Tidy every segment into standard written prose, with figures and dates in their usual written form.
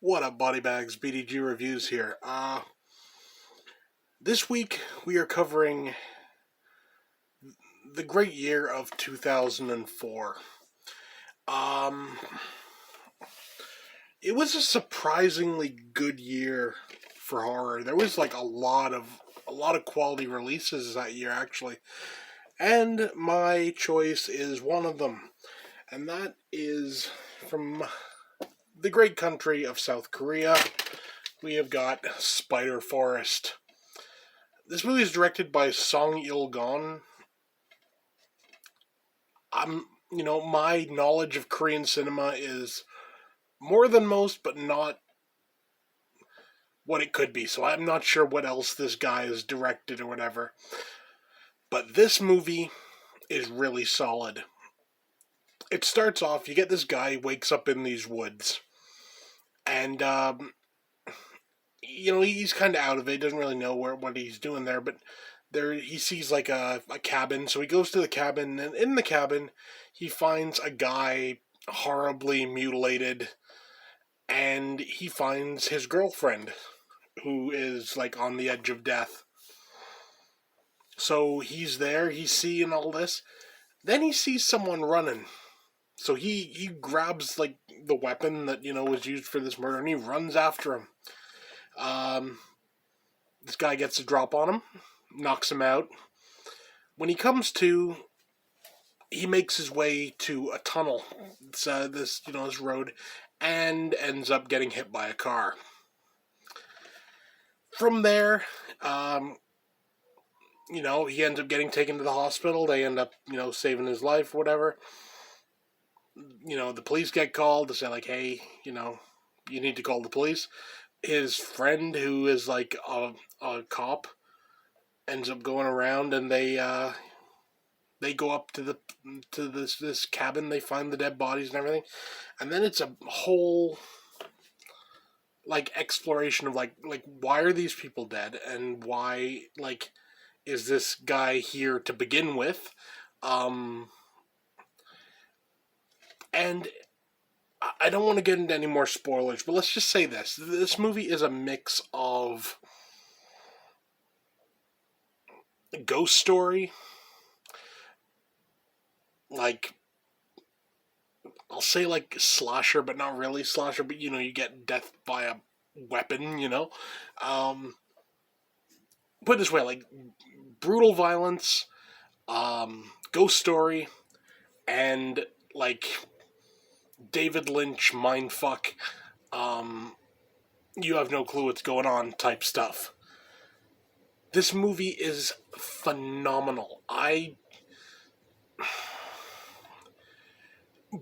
What up, body bags? BDG reviews here. This week we are covering the great year of 2004. Um, it was a surprisingly good year for horror. There was like a lot of quality releases that year, actually, and my choice is one of them, and that is from the great country of South Korea. We have got Spider Forest. This movie is directed by Song Il-gon. My knowledge of Korean cinema is more than most, but not what it could be. So I'm not sure what else this guy has directed or whatever. But this movie is really solid. It starts off, you get this guy wakes up in these woods, and he's kind of out of it. He doesn't really know what he's doing there, but there he sees like a cabin. So he goes to the cabin, and in the cabin, he finds a guy horribly mutilated, and he finds his girlfriend, who is like on the edge of death. So he's there, he's seeing all this. Then he sees someone running. So he grabs like the weapon that was used for this murder, and he runs after him. This guy gets a drop on him, knocks him out. When he comes to, he makes his way to a tunnel. It's this road, and ends up getting hit by a car. From there, he ends up getting taken to the hospital. They end up, saving his life, whatever. The police get called to say, like, hey, you need to call the police. His friend, who is like a cop, ends up going around, and they go up to this cabin. They find the dead bodies and everything, and then it's a whole like exploration of like why are these people dead, and why is this guy here to begin with, and I don't want to get into any more spoilers, but let's just say this movie is a mix of a ghost story, like, I'll say like slasher, but not really slasher, but you get death by a weapon, put it this way, like brutal violence, ghost story, and like David Lynch mindfuck, you have no clue what's going on type stuff. This movie is phenomenal.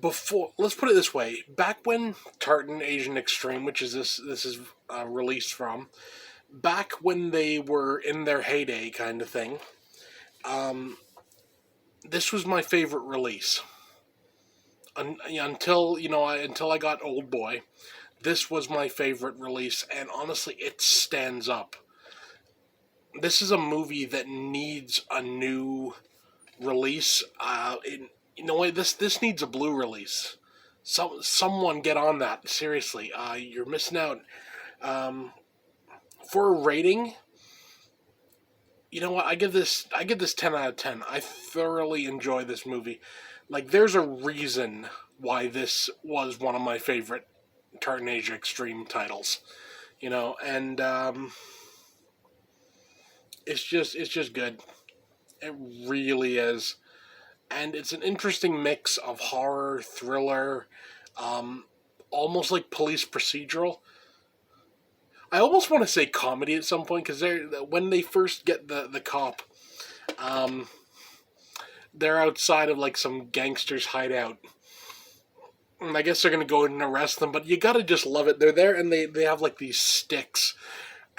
Let's put it this way, back when Tartan Asian Extreme, which is this is released from, back when they were in their heyday kind of thing, this was my favorite release. Until I got Old Boy, this was my favorite release, and honestly, it stands up. This is a movie that needs a new release. This needs a blue release. Someone get on that, seriously. You're missing out. For a rating, you know what? I give this 10 out of 10. I thoroughly enjoy this movie. Like, there's a reason why this was one of my favorite Tartan Asia Extreme titles, and it's just good. It really is, and it's an interesting mix of horror, thriller, almost like police procedural. I almost want to say comedy at some point, because when they first get the cop, they're outside of like some gangster's hideout. And I guess they're going to go in and arrest them, but you gotta just love it. They're there, and they have like these sticks,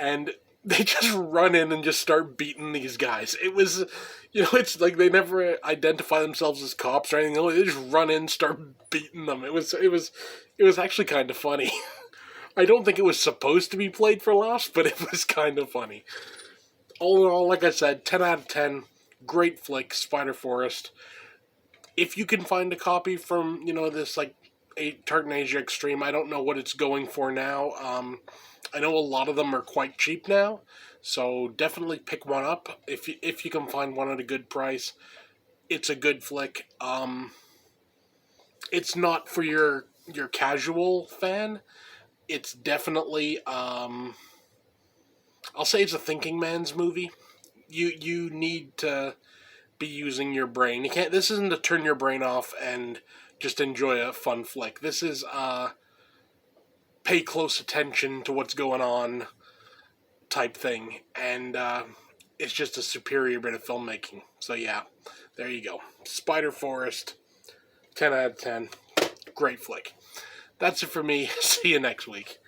and they just run in and just start beating these guys. It was, it's like they never identify themselves as cops or anything. They just run in and start beating them. It was actually kind of funny. I don't think it was supposed to be played for laughs, but it was kind of funny. All in all, like I said, 10 out of 10. Great flick, Spider Forest. If you can find a copy from, this like Tartan Asia Extreme. I don't know what it's going for now. I know a lot of them are quite cheap now, so definitely pick one up if you can find one at a good price. It's a good flick. It's not for your casual fan. It's definitely I'll say it's a thinking man's movie. You need to be using your brain. You can't. This isn't to turn your brain off and just enjoy a fun flick. This is pay close attention to what's going on type thing, and it's just a superior bit of filmmaking. So yeah, there you go. Spider Forest, 10 out of 10. Great flick. That's it for me. See you next week.